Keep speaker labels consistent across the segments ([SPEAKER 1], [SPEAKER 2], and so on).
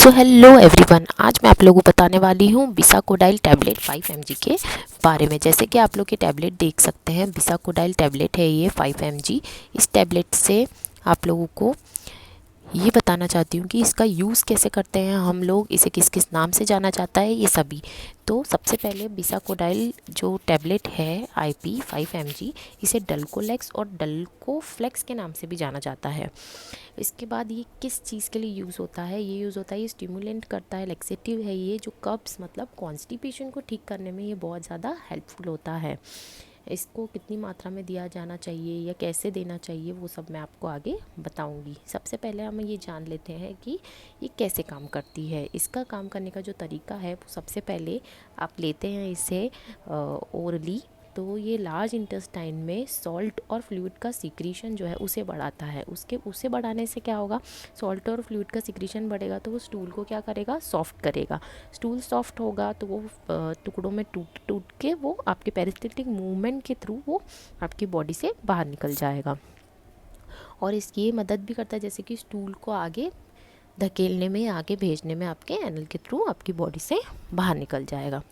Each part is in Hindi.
[SPEAKER 1] सो हेलो एवरीवन, आज मैं आप लोगों को बताने वाली हूँ बिसाकोडाइल टैबलेट 5 mg के बारे में। जैसे कि आप लोग ये टैबलेट देख सकते हैं, बिसाकोडाइल टैबलेट है ये 5 mg। इस टैबलेट से आप लोगों को ये बताना चाहती हूँ कि इसका यूज़ कैसे करते हैं हम लोग, इसे किस किस नाम से जाना जाता है ये सभी। तो सबसे पहले बिसाकोडाइल जो टैबलेट है IP 5 mg, इसे डल्कोलेक्स और डल्कोफ्लेक्स के नाम से भी जाना जाता है। इसके बाद ये किस चीज़ के लिए यूज़ होता है, ये यूज़ होता है, ये स्टिमुलेंट करता है, लेक्सेटिव है ये, जो कब्ज़ मतलब कॉन्स्टिपेशन को ठीक करने में ये बहुत ज़्यादा हेल्पफुल होता है। इसको कितनी मात्रा में दिया जाना चाहिए या कैसे देना चाहिए वो सब मैं आपको आगे बताऊंगी। सबसे पहले हम ये जान लेते हैं कि ये कैसे काम करती है। इसका काम करने का जो तरीका है वो सबसे पहले आप लेते हैं इसे ओरली, तो ये लार्ज इंटेस्टाइन में सॉल्ट और फ्लूइड का सिक्रीशन जो है उसे बढ़ाता है। उसे बढ़ाने से क्या होगा, सॉल्ट और फ्लूइड का सिक्रीशन बढ़ेगा तो वो स्टूल को क्या करेगा, सॉफ्ट करेगा। स्टूल सॉफ्ट होगा तो वो टुकड़ों में टूट के वो आपके पेरिस्टल्टिक मूवमेंट के थ्रू वो आपकी बॉडी से बाहर निकल जाएगा। और इसकी ये मदद भी करता है जैसे कि स्टूल को आगे धकेलने में, आगे भेजने में, आपके एनल के थ्रू आपकी बॉडी से बाहर निकल जाएगा।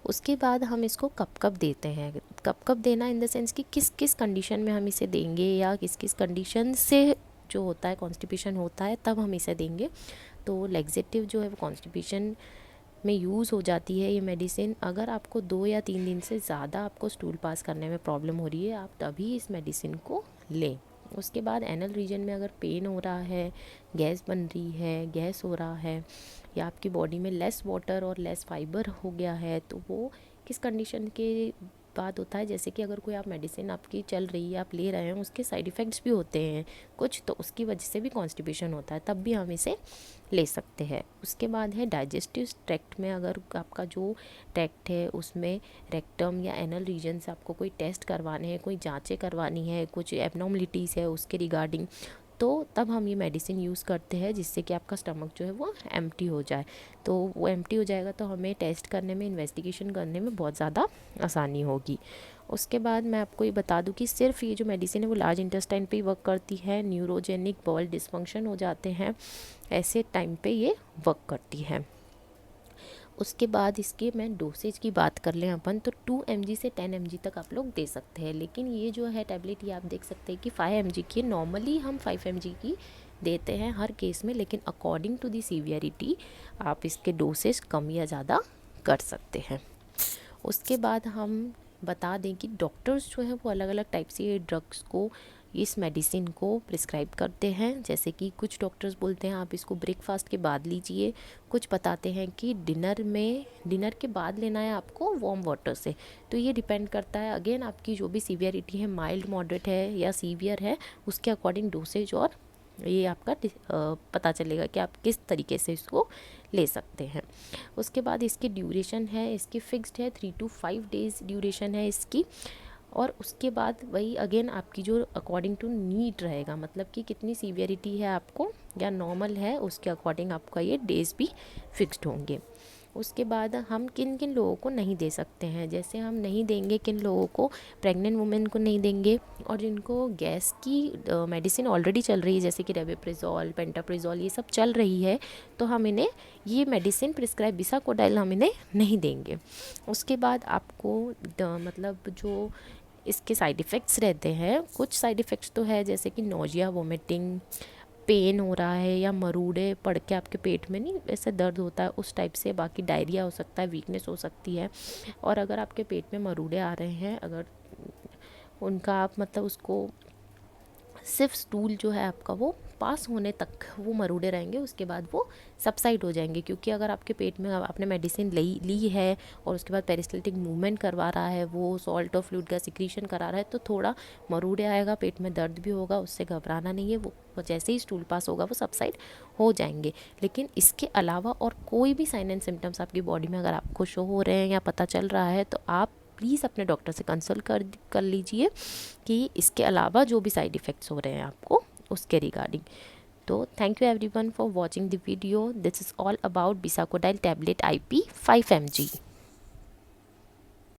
[SPEAKER 1] उसके बाद हम इसको कब कब देते हैं, कब कब देना इन द सेंस कि किस किस कंडीशन में हम इसे देंगे या किस किस कंडीशन से जो होता है कॉन्स्टिपेशन होता है तब हम इसे देंगे। तो लेग्जेटिव जो है वो कॉन्स्टिपेशन में यूज़ हो जाती है ये मेडिसिन। अगर आपको 2 या 3 दिन से ज़्यादा आपको स्टूल पास करने में प्रॉब्लम हो रही है, आप तभी इस मेडिसिन को लें। उसके बाद एनल रीजन में अगर पेन हो रहा है, गैस बन रही है, गैस हो रहा है, या आपकी बॉडी में लेस वाटर और लेस फाइबर हो गया है, तो वो किस कंडीशन के बाद होता है, जैसे कि अगर कोई आप मेडिसिन आपकी चल रही है, आप ले रहे हैं, उसके साइड इफ़ेक्ट्स भी होते हैं कुछ, तो उसकी वजह से भी कॉन्स्टिपेशन होता है, तब भी हम इसे ले सकते हैं। उसके बाद है डाइजेस्टिव ट्रैक्ट में, अगर आपका जो ट्रैक्ट है उसमें रेक्टम या एनल रीजन से आपको कोई टेस्ट करवाने हैं, कोई जांचें करवानी है, कुछ एबनॉर्मलिटीज़ है उसके रिगार्डिंग, तो तब हम ये मेडिसिन यूज़ करते हैं जिससे कि आपका स्टमक जो है वो एम्प्टी हो जाए। तो वो एम्प्टी हो जाएगा तो हमें टेस्ट करने में, इन्वेस्टिगेशन करने में बहुत ज़्यादा आसानी होगी। उसके बाद मैं आपको ये बता दूं कि सिर्फ ये जो मेडिसिन है वो लार्ज इंटेस्टाइन पे ही वर्क करती है। न्यूरोजेनिक बॉल डिस्फंक्शन हो जाते हैं ऐसे टाइम पे ये वर्क करती है। उसके बाद इसके मैं डोसेज की बात कर लें अपन, तो 2 mg से 10 mg तक आप लोग दे सकते हैं। लेकिन ये जो है टैबलेट, ये आप देख सकते हैं कि 5 mg की, नॉर्मली हम 5 mg की देते हैं हर केस में, लेकिन अकॉर्डिंग टू दी सीवियरिटी आप इसके डोसेज कम या ज़्यादा कर सकते हैं। उसके बाद हम बता दें कि डॉक्टर्स जो हैं वो अलग अलग टाइप से ये ड्रग्स को, इस मेडिसिन को प्रिस्क्राइब करते हैं। जैसे कि कुछ डॉक्टर्स बोलते हैं आप इसको ब्रेकफास्ट के बाद लीजिए, कुछ बताते हैं कि डिनर के बाद लेना है आपको वार्म वाटर से। तो ये डिपेंड करता है अगेन आपकी जो भी सीवियरिटी है, माइल्ड, मॉडरेट है या सीवियर है, उसके अकॉर्डिंग डोसेज और ये आपका पता चलेगा कि आप किस तरीके से इसको ले सकते हैं। उसके बाद इसकी ड्यूरेशन है, इसकी फिक्स्ड है, 3 to 5 डेज़ ड्यूरेशन है इसकी। और उसके बाद वही अगेन आपकी जो अकॉर्डिंग टू नीड रहेगा, मतलब कि कितनी सीवियरिटी है आपको या नॉर्मल है, उसके अकॉर्डिंग आपका ये डेज़ भी फिक्स्ड होंगे। उसके बाद हम किन किन लोगों को नहीं दे सकते हैं, जैसे हम नहीं देंगे किन लोगों को, प्रेग्नेंट वुमेन को नहीं देंगे, और जिनको गैस की मेडिसिन ऑलरेडी चल रही है जैसे कि रेबेप्रिजोल, पेंटाप्रिजोल, ये सब चल रही है, तो हम इन्हें ये मेडिसिन प्रिस्क्राइब बिसाकोडाइल हम इन्हें नहीं देंगे। उसके बाद आपको मतलब जो इसके साइड इफ़ेक्ट्स रहते हैं, कुछ साइड इफ़ेक्ट्स तो है जैसे कि नोजिया, वोमिटिंग, पेन हो रहा है, या मरूड़े पड़ के आपके पेट में नहीं ऐसे दर्द होता है उस टाइप से। बाकी डायरिया हो सकता है, वीकनेस हो सकती है। और अगर आपके पेट में मरूड़े आ रहे हैं, अगर उनका आप मतलब उसको सिर्फ स्टूल जो है आपका वो पास होने तक वो मरूड़े रहेंगे, उसके बाद वो सबसाइड हो जाएंगे। क्योंकि अगर आपके पेट में आपने मेडिसिन ली है और उसके बाद पेरिस्टल्टिक मूवमेंट करवा रहा है, वो सॉल्ट और फ्लूइड का सिक्रीशन करा रहा है, तो थोड़ा मरूड़े आएगा, पेट में दर्द भी होगा, उससे घबराना नहीं है, वो जैसे ही स्टूल पास होगा वो सबसाइड हो जाएंगे। लेकिन इसके अलावा और कोई भी साइन एंड सिम्टम्स आपकी बॉडी में अगर आपको शो हो रहे हैं या पता चल रहा है, तो आप प्लीज़ अपने डॉक्टर से कंसल्ट कर लीजिए कि इसके अलावा जो भी साइड इफ़ेक्ट्स हो रहे हैं आपको उसके रिगार्डिंग। तो thank you everyone for watching the video. This is all about bisacodyl tablet IP 5 mg।